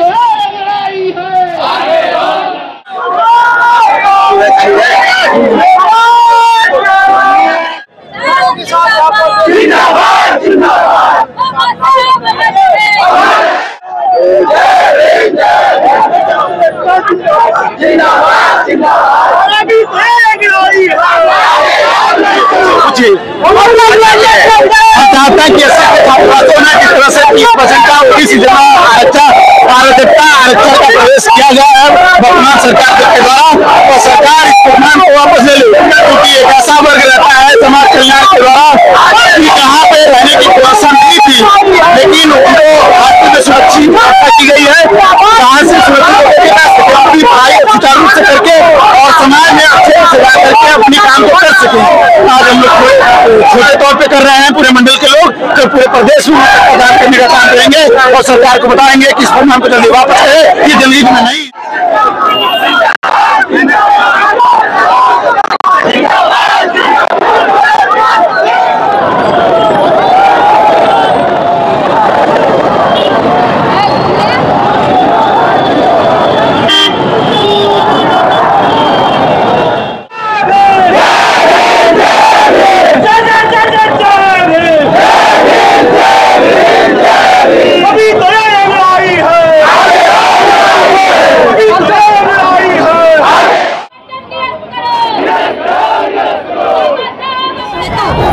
लड़ाई आरक्षण का प्रवेश किया गया है वर्तमान सरकार के द्वारा, और सरकार इस प्रमाण को वापस ले ले, क्योंकि एक ऐसा वर्ग रहता है समाज कल्याण के द्वारा कि यहाँ पे रहने की व्यवस्था नहीं थी, लेकिन उनको रास्ते में सुरक्षित की गई है। कहाँ से सुरक्षित अपनी पढ़ाई सुचारू रूप से करके और समाज में अच्छे से सजा करके अपनी काम को कर सके। आज हम लोग छोटे तौर पे कर रहे हैं, पूरे मंडल के लोग तो पूरे प्रदेश में प्रदान करने का काम करेंगे और सरकार को बताएंगे कि इस फरमान को जल्दी वापस करे, ये जल्दी में नहीं।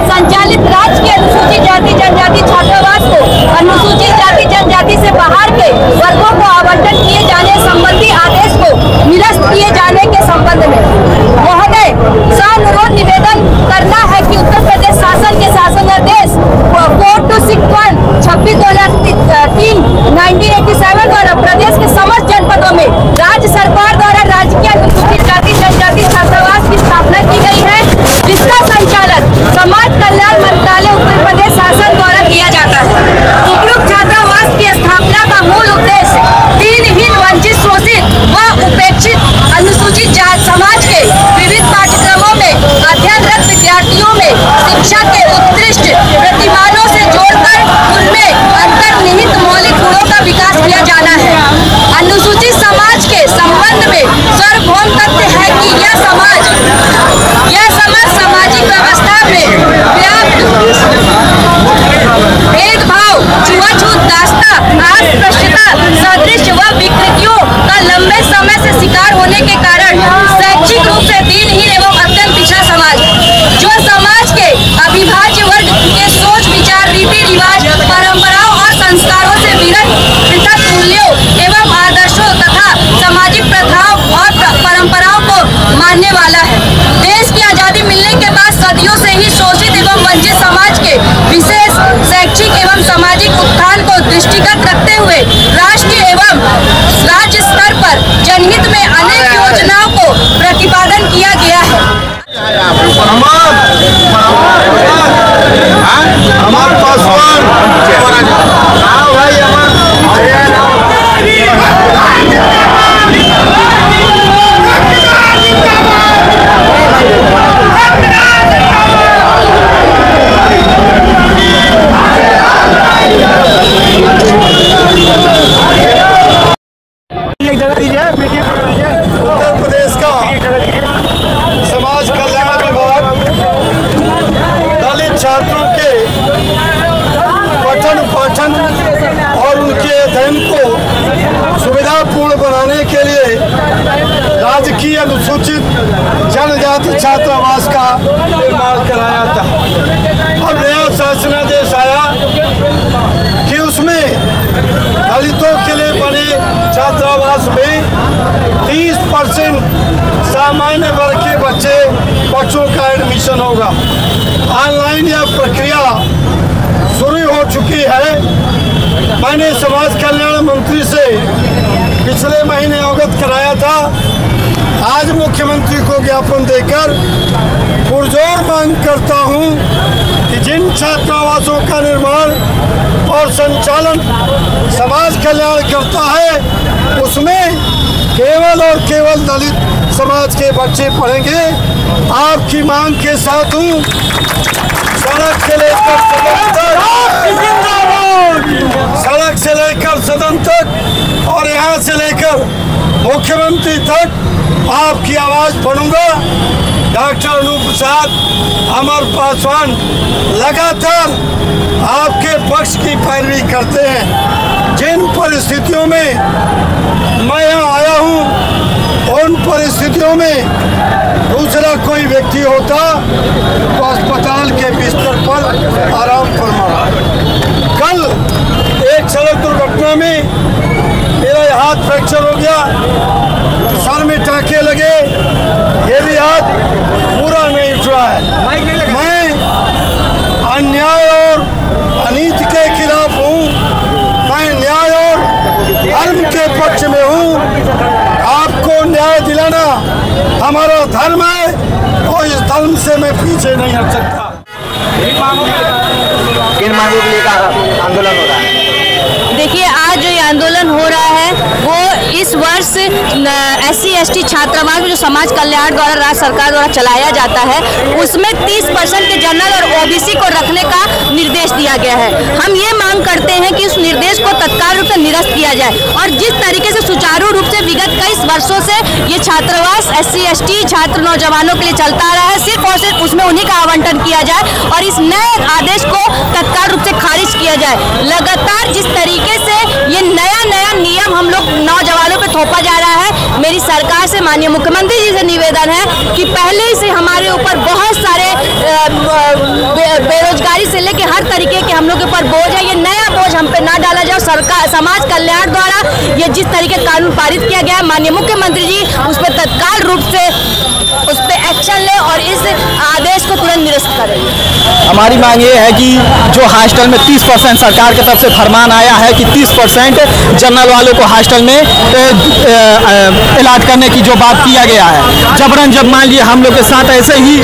संचालित राज्य के अनुसूचित जाति जनजाति छात्रावास को अनुसूचित जाति जनजाति से बाहर के वर्गों को आवंटन किए जाने संबंधी आदेश को निरस्त किए जाने के संबंध में महोदय सानुरोध निवेदन करना है कि उत्तर प्रदेश शासन के शासनादेश 4261/26/2003 द्वारा प्रदेश के समस्त जनपदों में राज्य सरकार द्वारा राजकीय अनुसूचित जाति जनजाति छात्रावास की स्थापना की गई है, जिसका संचालन समाज कल्याण मंत्रालय उत्तर प्रदेश शासन द्वारा किया जाता है। उपयुक्त छात्रावास की स्थापना का मूल उद्देश्य दीनहीन, वंचित, शोषित व उपेक्षित अनुसूचित समाज के विविध पाठ्यक्रमों में अध्ययनरत विद्यार्थियों में शिक्षा के उत्कृष्ट प्रतिमानों से जोड़कर उनमें अंतर्निहित मौलिक गुणों का विकास किया जाना है। अनुसूचित समाज के संबंध में सार्वभौम तथ्य है कि यह समाज सामाजिक व्यवस्था में व्याप्त भेदभाव, छुआछूत, दास्ता, अस्पृश्यता सदृश व विकृतियों का लंबे समय से शिकार होने के कारण शैक्षिक रूप से दीनहीन एवं अत्यंत पिछड़ा समाज, जो समाज के अविभाज्य वर्ग के सोच विचार, रीति रिवाज, परंपराओं और संस्कारों से विरत पृथक मूल्यों एवं आदर्शों तथा सामाजिक प्रथाओं और परंपराओं को मानने वाला है। देश की आजादी मिलने के बाद सदियों से ही शोषित एवं वंचित समाज के विशेष शैक्षिक एवं सामाजिक उत्थान को दृष्टिगत रखते हुए राष्ट्रीय एवं राज्य स्तर पर जनहित में अनेक योजनाओं को प्रतिपादन किया गया है। उत्तर प्रदेश का समाज कल्याण विभाग दलित छात्रों के पठन पाठन और उनके अध्ययन को सुविधापूर्ण बनाने के लिए राजकीय अनुसूचित जनजाति छात्रावास का निर्माण कराया था। अब नया शासनादेश आया कि उसमें दलितों के लिए बने छात्रावास में 30% सामान्य वर्ग के बच्चों का एडमिशन होगा। ऑनलाइन यह प्रक्रिया शुरू हो चुकी है। मैंने समाज कल्याण मंत्री से पिछले महीने अवगत कराया था। आज मुख्यमंत्री को ज्ञापन देकर पुरजोर मांग करता हूं कि जिन छात्रावासों का निर्माण और संचालन समाज कल्याण करता है उसमें केवल और केवल दलित समाज के बच्चे पढ़ेंगे। आपकी मांग के साथ हूँ। सड़क से लेकर सदन तक और यहाँ मुख्यमंत्री तक आपकी आवाज़ पढ़ूंगा। डॉक्टर अनूप प्रसाद, अमर पासवान लगातार आपके पक्ष की पैरवी करते हैं। जिन परिस्थितियों में मैं यहाँ आया हूँ, उन परिस्थितियों में दूसरा कोई व्यक्ति होता तो अस्पताल के बिस्तर पर आराम फरमा। कल एक सड़क दुर्घटना में मेरा हाथ फ्रैक्चर हो गया, सर में टाँके लगे, ये भी हाथ पूरा नहीं उठ रहा है। मैं अन्याय और अनीति के खिलाफ हूँ, मैं न्याय और धर्म के पक्ष में हूँ। आपको न्याय दिलाना हमारा धर्म है और इस धर्म से मैं पीछे नहीं हट सकता। किन मांगों के लिए आंदोलन हो रहा है? देखिए, आज जो ये आंदोलन हो रहा है वो इस वर्ष SC/ST छात्रावास जो समाज कल्याण द्वारा राज्य सरकार द्वारा चलाया जाता है, उसमें 30% के जनरल और OBC को रखने का निर्देश दिया गया है। हम ये मांग करते हैं कि उस निर्देश को तत्काल रूप से निरस्त किया जाए और जिस तरीके से सुचारू रूप से विगत कई वर्षों से ये छात्रावास SC/ST छात्र नौजवानों के लिए चलता रहा है, सिर्फ और सिर्फ उसमें उन्हीं का आवंटन किया जाए और इस नए आदेश को तत्काल रूप से खारिज किया जाए। लगातार जिस तरीके से ये नया नियम हम लोग नौजवानों पे थोपा जा रहा है, मेरी सरकार से, माननीय मुख्यमंत्री जी से निवेदन है कि पहले से हमारे ऊपर बहुत सारे बेरोजगारी से लेके हर तरीके के हम लोग के ऊपर बोझ है, ये नया बोझ हम पे ना डाला जाए। सरकार समाज कल्याण द्वारा ये जिस तरीके कानून पारित किया गया है, माननीय मुख्यमंत्री जी उस पर तत्काल रूप से उस पर एक्शन ले और इस आदेश को तुरंत निरस्त करें। हमारी मांग ये है कि जो हॉस्टल में 30% सरकार की तरफ से फरमान आया है कि 30% जनरल वालों को हॉस्टल में इलाज करने की जो बात किया गया है, जबरन जब मान लीजिए हम लोग के साथ ऐसे ही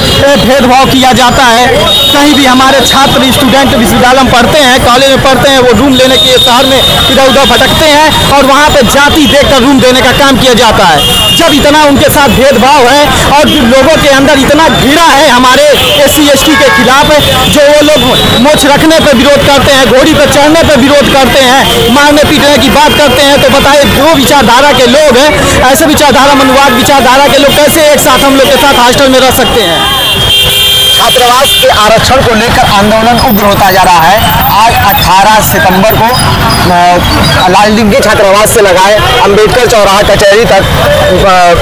भेदभाव किया जाता है, कहीं भी हमारे छात्र स्टूडेंट विश्वविद्यालय में पढ़ते हैं, कॉलेज में पढ़ते हैं, वो रूम लेने के लिए शहर में इधर उधर भटकते हैं और वहाँ पे जाति देखकर रूम देने का काम किया जाता है। जब इतना उनके साथ भेदभाव है और लोगों के अंदर इतना घृणा है हमारे SC/ST के खिलाफ, जो वो लोग मोछ रखने पर विरोध करते हैं, घोड़ी पर चढ़ने पर विरोध करते हैं, मारने पीटने की बात करते हैं, तो बताइए जो विचारधारा के लोग हैं, ऐसे विचारधारा मनुवाद विचारधारा के लोग कैसे एक साथ हम लोग के साथ हॉस्टल में रह सकते हैं? छात्रावास के आरक्षण को लेकर आंदोलन उग्र होता जा रहा है। आज 18 सितंबर को लालडींगी छात्रावास से लगाए अंबेडकर चौराहा कचहरी तक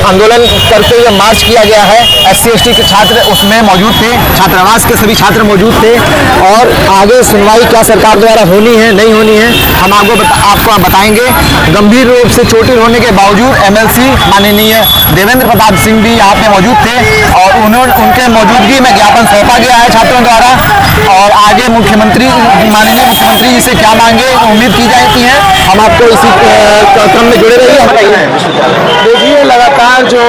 आंदोलन करते हुए मार्च किया गया है। SC/ST के छात्र उसमें मौजूद थे, छात्रावास के सभी छात्र मौजूद थे और आगे सुनवाई क्या सरकार द्वारा होनी है नहीं होनी है हम आपको बताएंगे। गंभीर रूप से चोटिल होने के बावजूद MLC माननीय देवेंद्र प्रताप सिंह भी यहाँ पे मौजूद थे और उनके मौजूदगी में ज्ञापन सौंपा गया है छात्रों द्वारा और आगे माननीय मुख्यमंत्री जी से क्या मांगे उम्मीद की जाती है। हम आपको इसी क्रम में जुड़े रहिए। देखिए, लगातार जो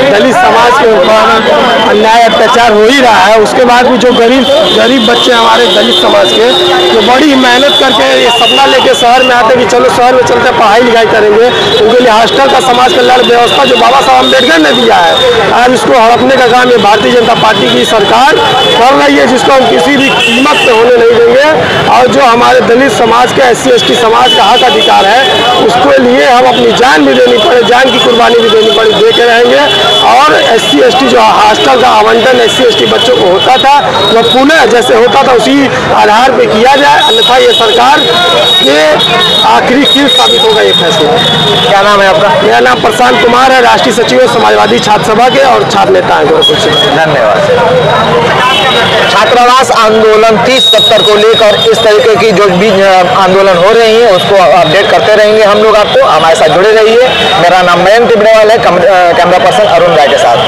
दलित समाज के ऊपर अन्याय अत्याचार हो ही रहा है, उसके बाद भी जो गरीब बच्चे हमारे दलित समाज के जो बड़ी मेहनत करके ये सपना लेके शहर में आते कि चलो शहर में चलते पढ़ाई लिखाई करेंगे, उनके लिए हॉस्टल का समाज कल्याण व्यवस्था जो बाबा साहब अम्बेडकर ने दिया है, आज इसको हड़पने का काम ये भारतीय जनता पार्टी की सरकार कर रही है, जिसको हम किसी भी कीमत पे होने नहीं देंगे। और जो हमारे दलित समाज के SC/ST समाज का हक अधिकार है, उसके लिए हम अपनी जान भी देनी पड़े, जान की कुर्बानी भी देनी पड़े, दे के रहेंगे। और SC/ST जो हॉस्टल का आवंटन SC/ST बच्चों को होता था, वह पुनः जैसे होता था उसी आधार पे किया जाए, अन्यथा ये सरकार के आखिरी कील साबित होगा ये फैसला। क्या नाम है आपका? मेरा नाम प्रशांत कुमार है, राष्ट्रीय सचिव समाजवादी छात्र सभा के और छात्र नेता हैं गोरखपुर से। धन्यवाद। छात्रावास आंदोलन 30-70 को लेकर इस तरीके की जो भी आंदोलन हो रही है उसको अपडेट करते रहेंगे हम लोग आपको। हमारे साथ जुड़े रहिए। मेरा नाम मयंक टिबड़ेवाल है, कैमरा पर्सन अरुण राय के साथ।